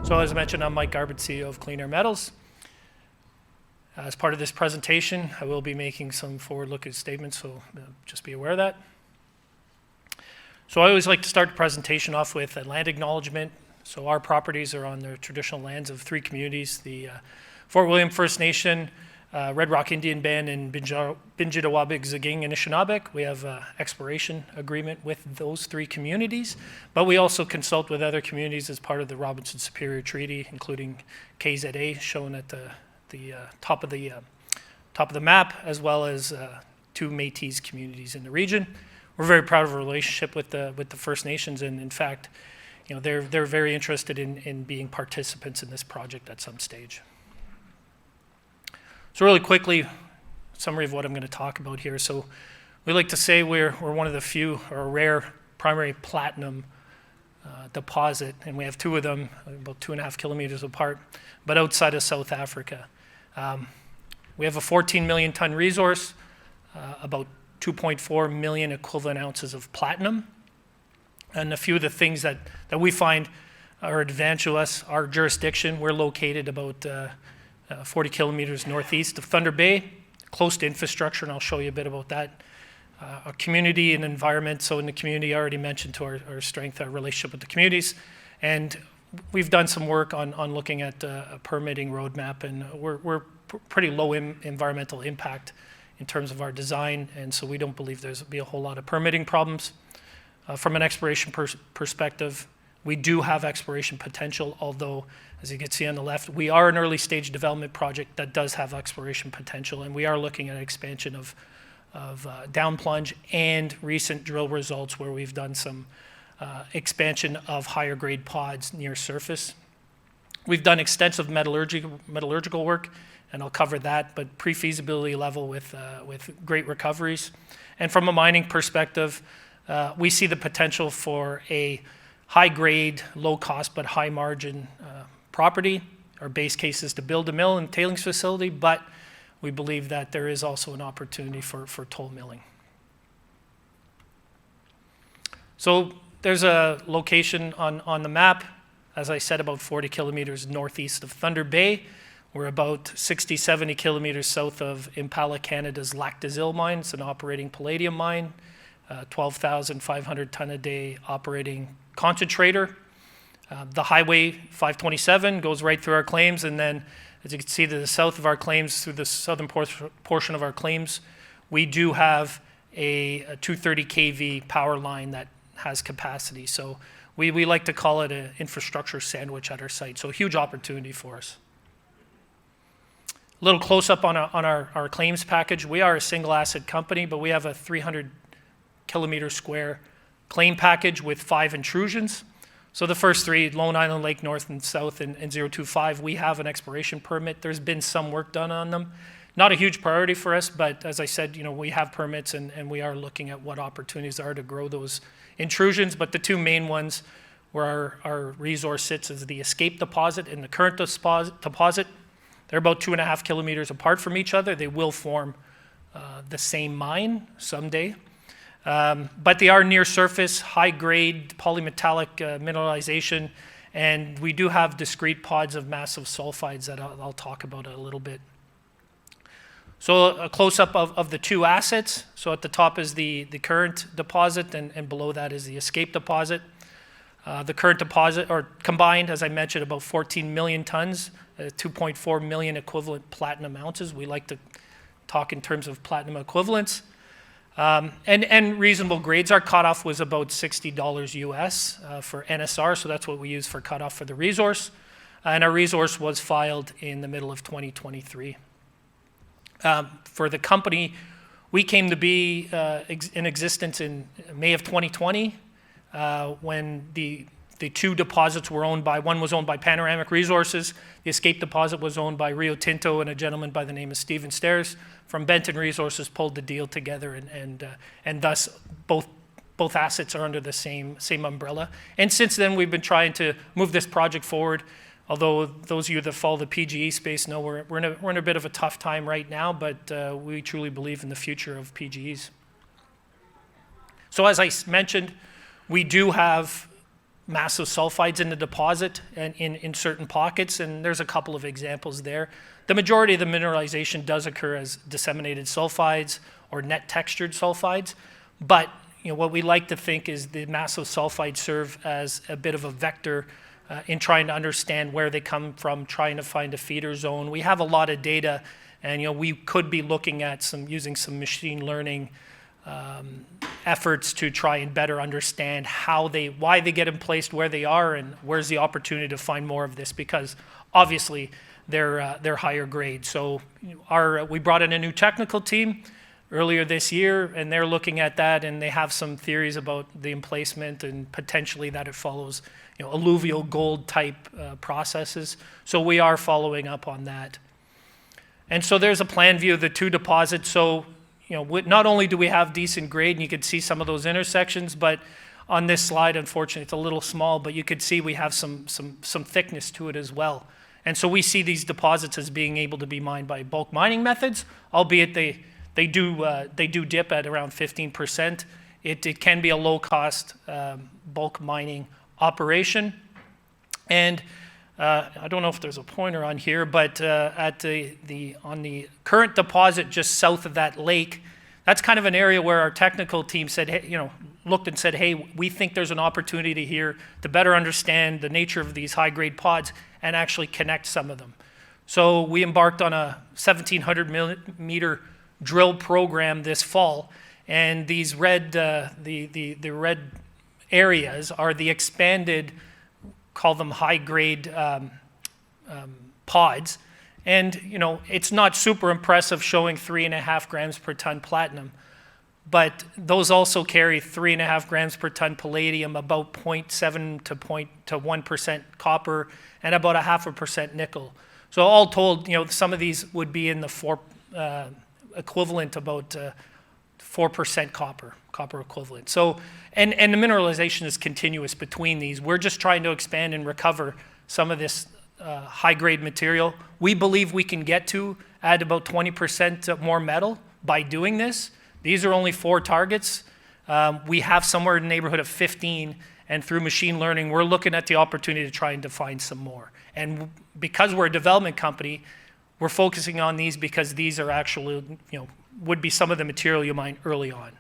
So as I mentioned, I'm Mike Garbutt, CEO of Clean Air Metals. As part of this presentation, I will be making some forward-looking statements, so just be aware of that. So I always like to start the presentation off with a land acknowledgement. So our properties are on the traditional lands of three communities, the Fort William First Nation, Red Rock Indian Band, and Binjitawabig-Ziging Anishinaabe. We have an exploration agreement with those three communities, but we also consult with other communities as part of the Robinson Superior Treaty, including KZA, shown at the top of the map, as well as two Métis communities in the region. We're very proud of our relationship with the First Nations, and in fact, you know, they're very interested in being participants in this project at some stage. So really quickly, summary of what I'm going to talk about here. So we like to say we're one of the few or rare primary platinum deposit, and we have two of them about 2.5 kilometers apart, but outside of South Africa. We have a 14 million ton resource, about 2.4 million equivalent ounces of platinum. And a few of the things that we find are advantage to us, our jurisdiction. We're located about 40 kilometers northeast of Thunder Bay, close to infrastructure, and I'll show you a bit about that. Our community and environment, so in the community, I already mentioned to our strength, our relationship with the communities, and we've done some work on looking at a permitting roadmap, and we're pretty low environmental impact in terms of our design, and so we don't believe there's be a whole lot of permitting problems. From an exploration perspective, we do have exploration potential, although, as you can see on the left, we are an early stage development project that does have exploration potential, and we are looking at expansion of down plunge and recent drill results where we've done some expansion of higher grade pods near surface. We've done extensive metallurgical work, and I'll cover that, but pre-feasibility level with great recoveries. And from a mining perspective, we see the potential for a high grade, low cost, but high margin property. Our base case is to build a mill and tailings facility, but we believe that there is also an opportunity for toll milling. So there's a location on the map, as I said, about 40 kilometers northeast of Thunder Bay. We're about 60, 70 kilometers south of Impala Canada's Lac des Îles mine. It's an operating palladium mine, 12,500 ton a day operating concentrator. The Highway 527 goes right through our claims, and then as you can see to the south of our claims, through the southern portion of our claims, we do have a 230 kV power line that has capacity. So we like to call it an infrastructure sandwich at our site, so a huge opportunity for us. A little close up on our claims package. We are a single asset company, but we have a 300 kilometer square claim package with 5 intrusions. So the first 3, Lone Island Lake North and South and 025, we have an exploration permit. There's been some work done on them. Not a huge priority for us, but as I said, you know, we have permits and we are looking at what opportunities are to grow those intrusions. But the 2 main ones where our resource sits is the Escape deposit and the current deposit. They're about 2.5 kilometers apart from each other. They will form the same mine someday. But they are near surface, high grade polymetallic mineralization, and we do have discrete pods of massive sulfides that I'll talk about a little bit. So a close-up of the 2 assets. So at the top is the current deposit, and below that is the Escape deposit. The current deposit, or combined, as I mentioned, about 14 million tons, 2.4 million equivalent platinum ounces. We like to talk in terms of platinum equivalents. And reasonable grades. Our cutoff was about $60 US for NSR, so that's what we use for cutoff for the resource. And our resource was filed in the middle of 2023. For the company, we came to be in existence in May of 2020 when the 2 deposits were owned by, one was owned by Panoramic Resources, the Escape deposit was owned by Rio Tinto, and a gentleman by the name of Stephen Stairs from Benton Resources pulled the deal together, and thus both assets are under the same umbrella. And since then, we've been trying to move this project forward. Although those of you that follow the PGE space know we're in a bit of a tough time right now, but we truly believe in the future of PGEs. So as I mentioned, we do have massive sulfides in the deposit and in certain pockets, and there's a couple of examples there. The majority of the mineralization does occur as disseminated sulfides or net textured sulfides, but what we like to think is the massive sulfides serve as a bit of a vector in trying to understand where they come from, trying to find a feeder zone. We have a lot of data, and we could be looking at using some machine learning efforts to try and better understand why they get in place where they are, and where's the opportunity to find more of this, because obviously they're higher grade. So we brought in a new technical team earlier this year, and they're looking at that, and they have some theories about the emplacement and potentially that it follows alluvial gold type processes. So we are following up on that. And so there's a plan view of the two deposits. So not only do we have decent grade, and you can see some of those intersections, but on this slide, unfortunately, it's a little small, but you could see we have some thickness to it as well. And so we see these deposits as being able to be mined by bulk mining methods, albeit they do dip at around 15%. It can be a low-cost bulk mining operation. And I don't know if there's a pointer on here, but on the current deposit just south of that lake, that's kind of an area where our technical team said, hey, looked and said, hey, we think there's an opportunity here to better understand the nature of these high-grade pods and actually connect some of them. So we embarked on a 1,700-meter drill program this fall, and these red, the red areas are the expanded, call them high-grade pods. And, it's not super impressive showing 3.5 grams per ton platinum, but those also carry 3.5 grams per ton palladium, about 0.7 to 1% copper, and about 0.5% nickel. So all told, some of these would be in the equivalent about 4% copper equivalent. So, and the mineralization is continuous between these. We're just trying to expand and recover some of this high-grade material. We believe we can add about 20% more metal by doing this. These are only 4 targets. We have somewhere in the neighborhood of 15, and through machine learning, we're looking at the opportunity to try and define some more. And because we're a development company, we're focusing on these because these are actually, would be some of the material you mine early on.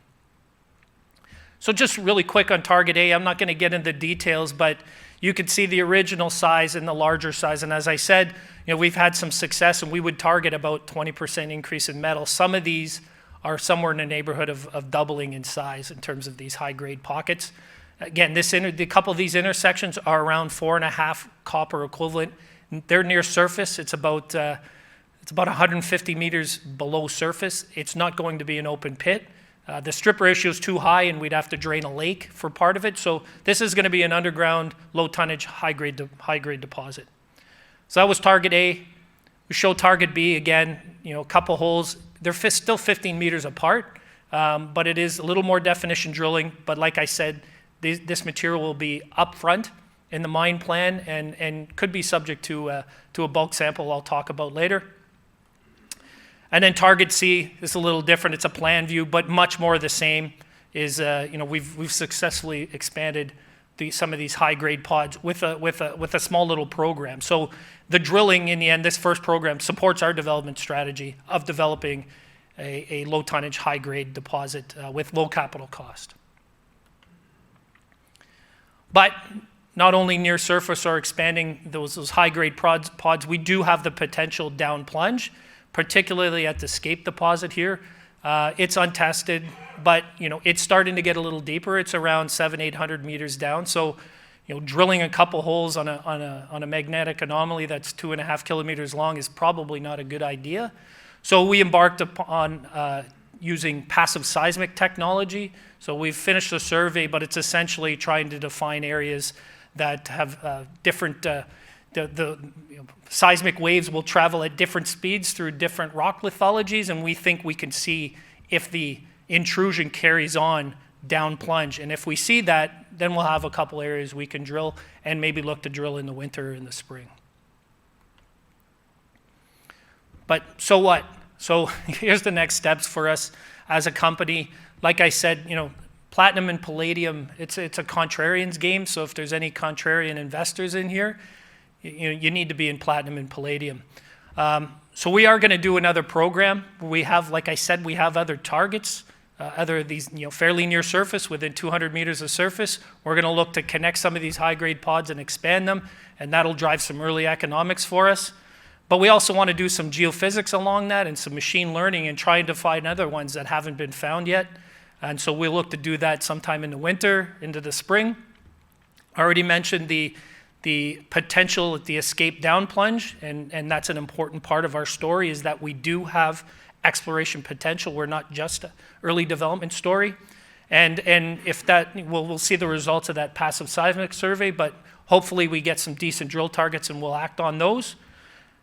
So just really quick on target A, I'm not going to get into details, but you could see the original size and the larger size. And as I said, we've had some success, and we would target about 20% increase in metal. Some of these are somewhere in the neighborhood of doubling in size in terms of these high-grade pockets. Again, a couple of these intersections are around 4.5 copper equivalent. They're near surface. It's about 150 meters below surface. It's not going to be an open pit. The strip ratio is too high, and we'd have to drain a lake for part of it. So this is going to be an underground, low tonnage, high-grade deposit. So that was target A. We show target B again. A couple holes. They're still 15 meters apart, but it is a little more definition drilling. But like I said, this material will be up front in the mine plan and could be subject to a bulk sample I'll talk about later. And then target C is a little different. It's a plan view, but much more the same. We've successfully expanded some of these high-grade pods with a small little program. So the drilling in the end, this first program supports our development strategy of developing a low tonnage, high-grade deposit with low capital cost. But not only near surface or expanding those high-grade pods, we do have the potential down plunge, particularly at the Scape deposit here. It's untested, but it's starting to get a little deeper. It's around 700-800 meters down. So, drilling a couple holes on a magnetic anomaly that's 2.5 kilometers long is probably not a good idea. So we embarked upon using passive seismic technology. So we've finished the survey, but it's essentially trying to define areas that have different. The seismic waves will travel at different speeds through different rock lithologies, and we think we can see if the intrusion carries on down plunge. And if we see that, then we'll have a couple areas we can drill and maybe look to drill in the winter or in the spring. But so what? So here's the next steps for us as a company. Like I said, platinum and palladium, it's a contrarian's game. So if there's any contrarian investors in here, you need to be in platinum and palladium. So we are going to do another program. We have, like I said, we have other targets, other these fairly near surface, within 200 meters of surface. We're going to look to connect some of these high-grade pods and expand them, and that'll drive some early economics for us. But we also want to do some geophysics along that and some machine learning and trying to find other ones that haven't been found yet. And so we'll look to do that sometime in the winter, into the spring. I already mentioned the potential at the escape down plunge, and that's an important part of our story, is that we do have exploration potential. We're not just an early development story. And if that, we'll see the results of that passive seismic survey, but hopefully we get some decent drill targets and we'll act on those.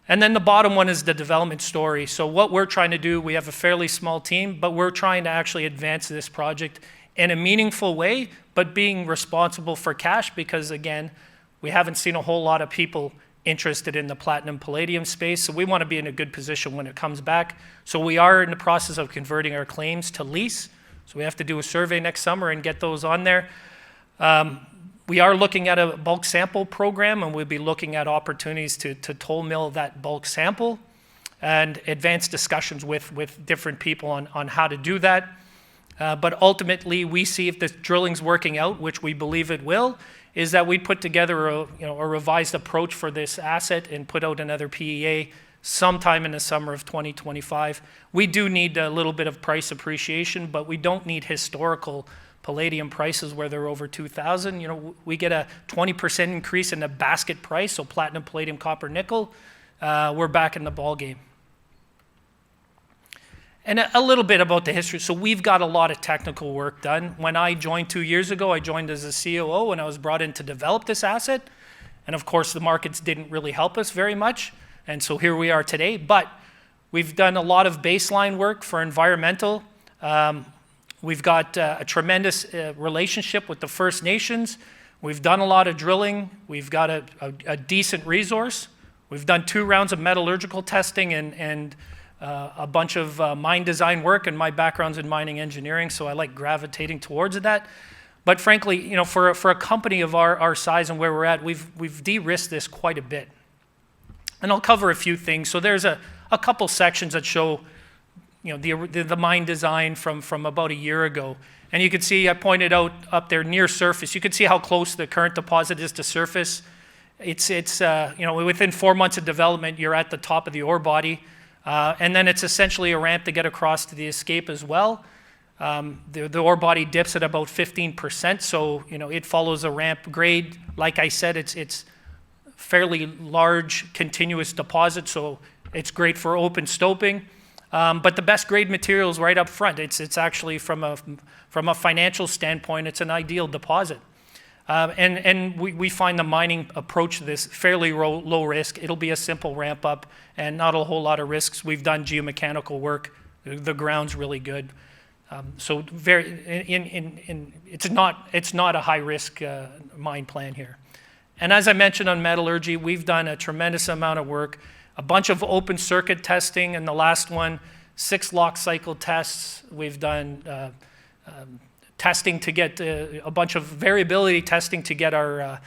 And then the bottom one is the development story. So what we're trying to do, we have a fairly small team, but we're trying to actually advance this project in a meaningful way, but being responsible for cash, because again, we haven't seen a whole lot of people interested in the platinum palladium space. So we want to be in a good position when it comes back. So we are in the process of converting our claims to lease. So we have to do a survey next summer and get those on there. We are looking at a bulk sample program, and we'll be looking at opportunities to toll mill that bulk sample and advance discussions with different people on how to do that. But ultimately, we see if this drilling's working out, which we believe it will, is that we put together a revised approach for this asset and put out another PEA sometime in the summer of 2025. We do need a little bit of price appreciation, but we don't need historical palladium prices where they're over 2,000. We get a 20% increase in the basket price, so platinum, palladium, copper, nickel. We're back in the ball game. And a little bit about the history. So we've got a lot of technical work done. When I joined 2 years ago, I joined as a COO, and I was brought in to develop this asset. And of course, the markets didn't really help us very much. And so here we are today. But we've done a lot of baseline work for environmental. We've got a tremendous relationship with the First Nations. We've done a lot of drilling. We've got a decent resource. We've done 2 rounds of metallurgical testing and a bunch of mine design work, and my background's in mining engineering, so I like gravitating towards that. But frankly, for a company of our size and where we're at, we've de-risked this quite a bit. And I'll cover a few things. So there's a couple sections that show the mine design from about a year ago. And you can see, I pointed out up there near surface, you can see how close the current deposit is to surface. It's within 4 months of development, you're at the top of the ore body. And then it's essentially a ramp to get across to the escape as well. The ore body dips at about 15%, so it follows a ramp grade. Like I said, it's fairly large continuous deposit, so it's great for open stoping. But the best grade material is right up front. It's actually from a financial standpoint, it's an ideal deposit. And we find the mining approach to this fairly low risk. It'll be a simple ramp up and not a whole lot of risks. We've done geomechanical work. The ground's really good. So it's not a high risk mine plan here. And as I mentioned on metallurgy, we've done a tremendous amount of work, a bunch of open circuit testing, and the last one, 6 lock cycle tests. We've done testing to get a bunch of variability testing to get our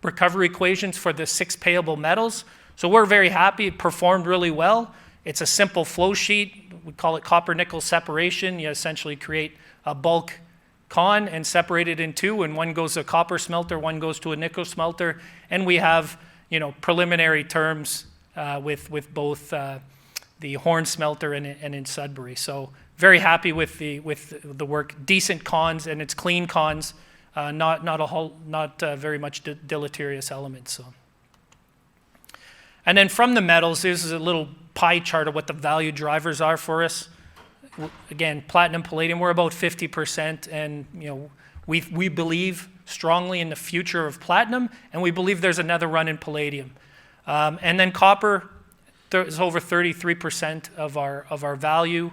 recovery equations for the 6 payable metals. So we're very happy. It performed really well. It's a simple flow sheet. We call it copper-nickel separation. You essentially create a bulk con and separate it in 2, and one goes to a copper smelter, one goes to a nickel smelter, and we have preliminary terms with both the Horn smelter and in Sudbury. So very happy with the work. Decent cons, and it's clean cons, not very much deleterious elements. So. And then from the metals, this is a little pie chart of what the value drivers are for us. Again, platinum, palladium, we're about 50%, and we believe strongly in the future of platinum, and we believe there's another run in palladium. And then copper is over 33% of our value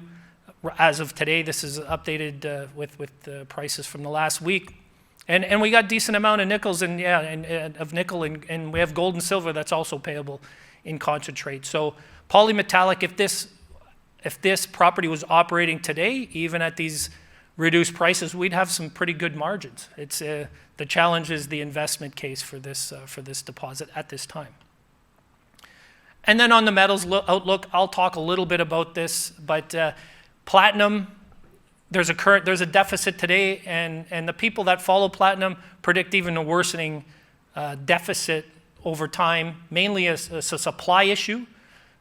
as of today. This is updated with the prices from the last week. And we got decent amount of nickels and of nickel, and we have gold and silver that's also payable in concentrate. So polymetallic, if this property was operating today, even at these reduce prices, we'd have some pretty good margins. It's the challenge is the investment case for this deposit at this time. And then on the metals outlook, I'll talk a little bit about this, but platinum, there's a deficit today, and the people that follow platinum predict even a worsening deficit over time, mainly as a supply issue.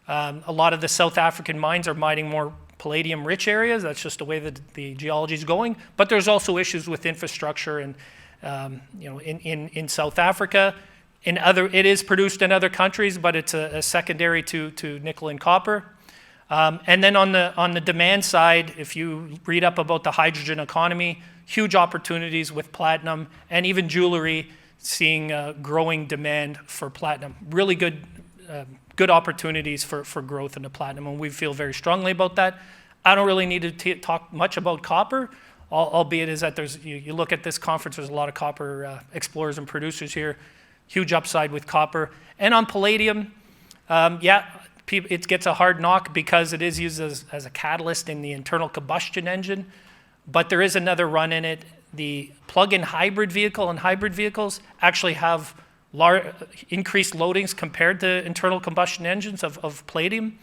A lot of the South African mines are mining more palladium-rich areas. That's just the way that the geology is going. But there's also issues with infrastructure and in South Africa. It is produced in other countries, but it's a secondary to nickel and copper. And then on the demand side, if you read up about the hydrogen economy, huge opportunities with platinum, and even jewelry seeing growing demand for platinum. Really good opportunities for growth in the platinum, and we feel very strongly about that. I don't really need to talk much about copper, albeit is that you look at this conference, there's a lot of copper explorers and producers here. Huge upside with copper. And on palladium, it gets a hard knock because it is used as a catalyst in the internal combustion engine, but there is another run in it. The plug-in hybrid vehicle and hybrid vehicles actually have increased loadings compared to internal combustion engines of palladium,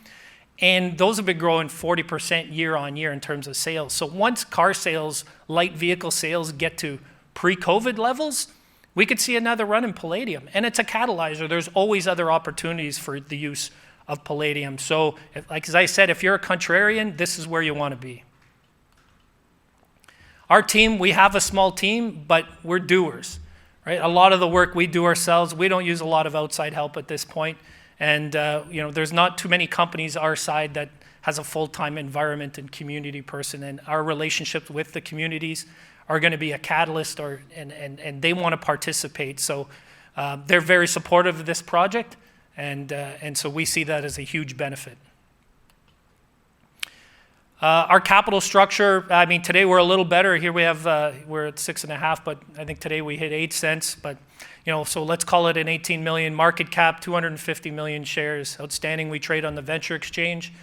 and those have been growing 40% year on year in terms of sales. So once car sales, light vehicle sales get to pre-COVID levels, we could see another run in palladium, and it's a catalyzer. There's always other opportunities for the use of palladium. So, as I said, if you're a contrarian, this is where you want to be. Our team, we have a small team, but we're doers, right? A lot of the work we do ourselves. We don't use a lot of outside help at this point. And there's not too many companies our side that has a full-time environment and community person. And our relationships with the communities are going to be a catalyst, and they want to participate. So they're very supportive of this project, and so we see that as a huge benefit. Our capital structure, I mean, today we're a little better. Here we have, we're at 6.5, but I think today we hit 8 cents. But, so let's call it an 18 million market cap, 250 million shares outstanding. We trade on the venture exchange.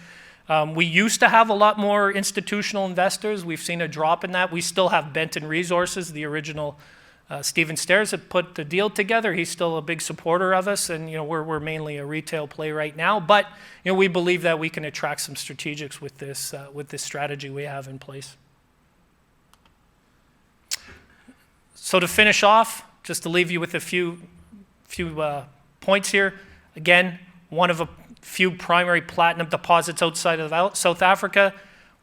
We used to have a lot more institutional investors. We've seen a drop in that. We still have Benton Resources, the original Stephen Stairs that put the deal together. He's still a big supporter of us, and we're mainly a retail play right now. But we believe that we can attract some strategics with this strategy we have in place. So to finish off, just to leave you with a few points here. Again, one of a few primary platinum deposits outside of South Africa.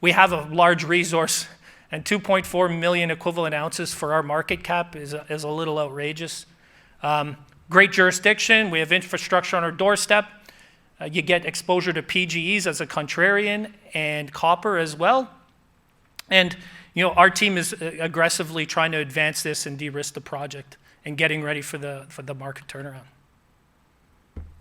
We have a large resource, and 2.4 million equivalent ounces for our market cap is a little outrageous. Great jurisdiction. We have infrastructure on our doorstep. You get exposure to PGEs as a contrarian and copper as well. And our team is aggressively trying to advance this and de-risk the project and getting ready for the market turnaround.